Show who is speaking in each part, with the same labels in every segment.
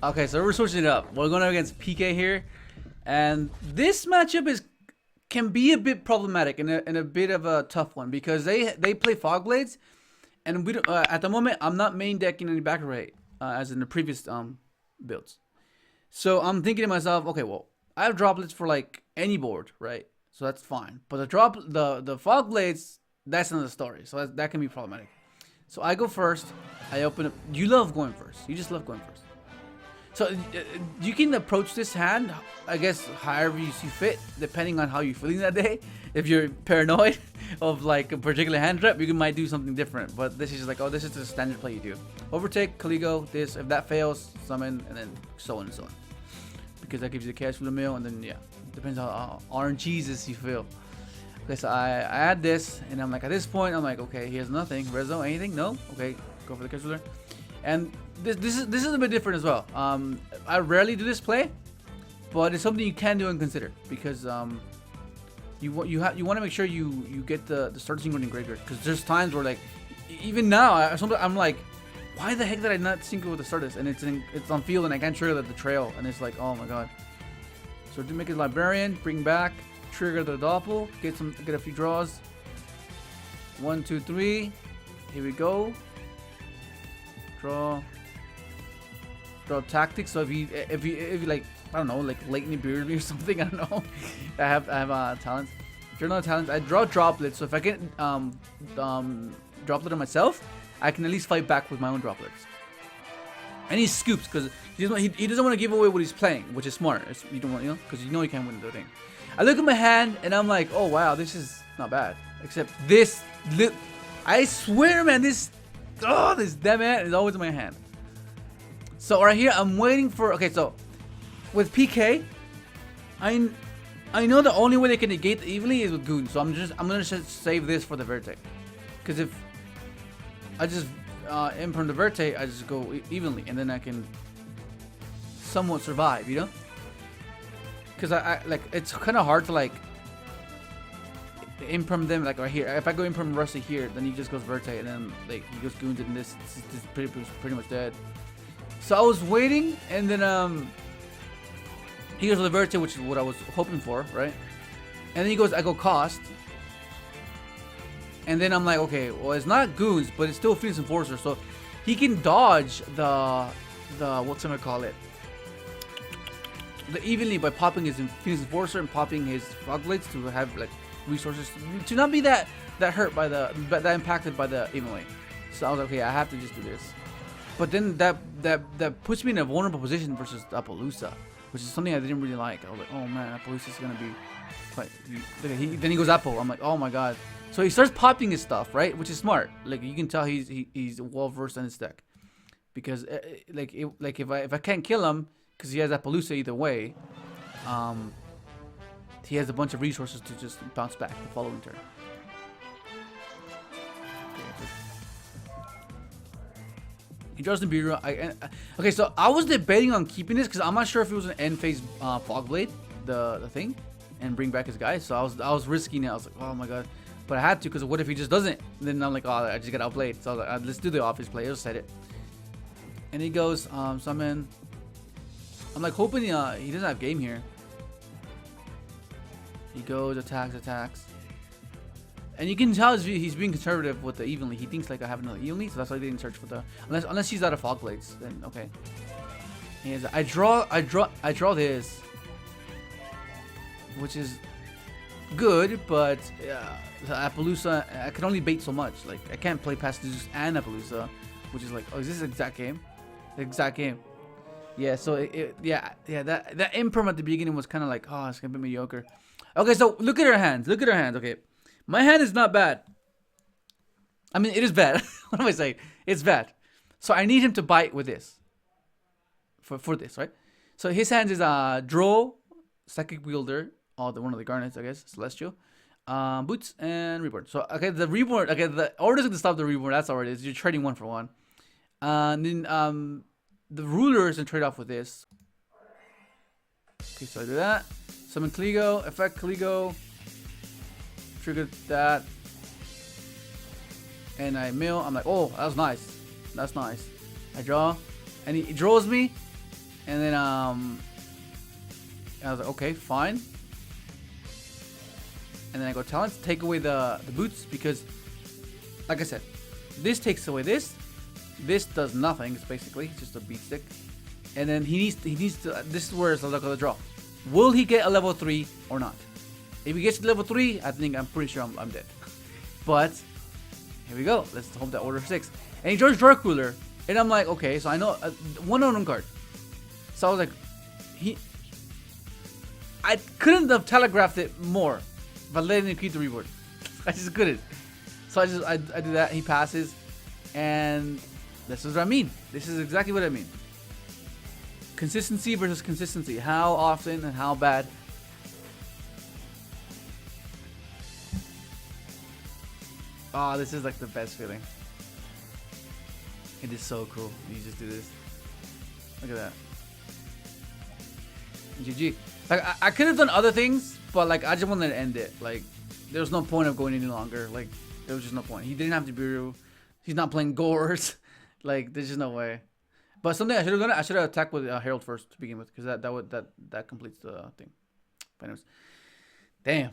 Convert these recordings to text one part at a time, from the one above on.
Speaker 1: Okay, so we're switching it up. We're going against PK here, and this matchup can be a bit problematic and a bit of a tough one because they play Fog Blades, and we don't, at the moment I'm not main decking any back rate as in the previous builds. So I'm thinking to myself, okay, well I have droplets for like any board, right? So that's fine. But the Fog Blades, that's another story. So that can be problematic. So I go first. I open up. You love going first. You just love going first. So you can approach this hand, I guess, however you see fit, depending on how you're feeling that day. If you're paranoid of like a particular hand trap, you might do something different. But this is just like, oh, this is the standard play you do. Overtake, Kaligo, this. If that fails, summon, and then so on and so on. Because that gives you the cash for the mill, and then yeah, depends how RNGesus you feel. Okay, so I add this, and I'm like, at this point, I'm like, okay, he has nothing. Rezo, anything? No? Okay, go for the cash ruler. And this is a bit different as well. I rarely do this play, but it's something you can do and consider because you want to make sure you get the start synchron in graveyard, because there's times where like even now I'm like, why the heck did I not sync with the Stardust? And it's on field and I can't trigger the trail, and it's like, oh my god. So to make it librarian, bring back, trigger the doppel, get a few draws. 1, 2, 3. Here we go. Draw tactics. So if you like, I don't know, like Lightning Beard me or something, I don't know. I have talents. If you're not a talent, I draw droplets. So if I get droplet on myself, I can at least fight back with my own droplets. And he scoops because he doesn't want to give away what he's playing, which is smart. You don't want, because you know you can't win the thing. I look at my hand and I'm like, oh wow, this is not bad. Except this, I swear, man, this damn man is always in my hand. So right here, I'm waiting for. Okay, so with PK, I know the only way they can negate the evenly is with Goon. So I'm gonna just save this for the Verte, because if I just imprint the Verte, I just go evenly, and then I can somewhat survive, you know? Because I like, it's kind of hard to like imprint them like right here. If I go imprint Rusty here, then he just goes Verte, and then like he goes Goons, and this is pretty much dead. So I was waiting, and then he goes to the Verte, which is what I was hoping for, right? And then he goes, I go cost. And then I'm like, okay, well, it's not Goons, but it's still Phoenix Enforcer, so he can dodge the what's gonna call it, the evenly, by popping his Phoenix Enforcer and popping his Fog Blades to have like resources to not be that hurt by that impacted by the evenly. So I was like, okay, I have to just do this. But then that puts me in a vulnerable position versus Appaloosa, which is something I didn't really like. I was like, oh man, Appaloosa's gonna be quite. Then he goes Apple. I'm like, oh my god. So he starts popping his stuff, right? Which is smart. Like you can tell he's well versed in his deck, because like if I can't kill him because he has Appaloosa either way, he has a bunch of resources to just bounce back the following turn. He draws the Bureau. Okay, so I was debating on keeping this because I'm not sure if it was an end phase Fog Blade, the thing, and bring back his guy. So I was risking it. I was like, oh my god. But I had to, because what if he just doesn't? And then I'm like, oh, I just got outplayed. So I was like, let's do the office play. I'll set it. And he goes, summon. I'm like hoping he doesn't have game here. He goes, attacks. And you can tell he's being conservative with the evenly. He thinks like I have another evenly, so that's why he didn't search for the, unless he's out of Fog Blades, then okay. And I draw this, which is good, but the Appaloosa, I can only bait so much. Like I can't play past Zeus and Appaloosa, which is like, oh, is this the exact game? The exact game. Yeah. So that imperm at the beginning was kind of like, oh, it's gonna be mediocre. Okay, so look at her hands. Okay, my hand is not bad. I mean, it is bad. What am I saying? It's bad. So I need him to bite with this. For this, right? So his hands is Draw, Psychic Wielder, one of the Garnets, I guess, Celestial, Boots, and Reborn. So okay, the Reborn. Okay, the order's gonna stop the Reborn. That's already. You're trading 1 for 1. And then the Ruler is gonna trade off with this. Okay, so I do that. Summon Kaligo, effect Kaligo, trigger that, and I mill. I'm like, oh, that was nice. That's nice. I draw, and he draws me, And then I was like, okay, fine. And then I go talents, take away the boots, because like I said, this takes away this. This does nothing. It's basically just a beat stick. And then he needs to. This is where it's the luck of the draw. Will he get a level 3 or not? If he gets to level 3, I'm pretty sure I'm dead. But here we go. Let's hope that order 6. And he draws Dark Ruler, and I'm like, okay, so I know one unknown card. So I was like, I couldn't have telegraphed it more, but letting him keep the reward. I just couldn't. So I do that. He passes, and this is what I mean. This is exactly what I mean. Consistency versus consistency. How often and how bad. Oh, this is like the best feeling. It is so cool. You just do this. Look at that. GG. Like I could have done other things, but like I just wanted to end it. Like there was no point of going any longer. Like there was just no point. He didn't have to be. He's not playing Gores. Like there's just no way. But something I should have done. I should have attacked with Herald first to begin with, because that completes the thing. But anyways, damn.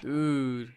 Speaker 1: Dude.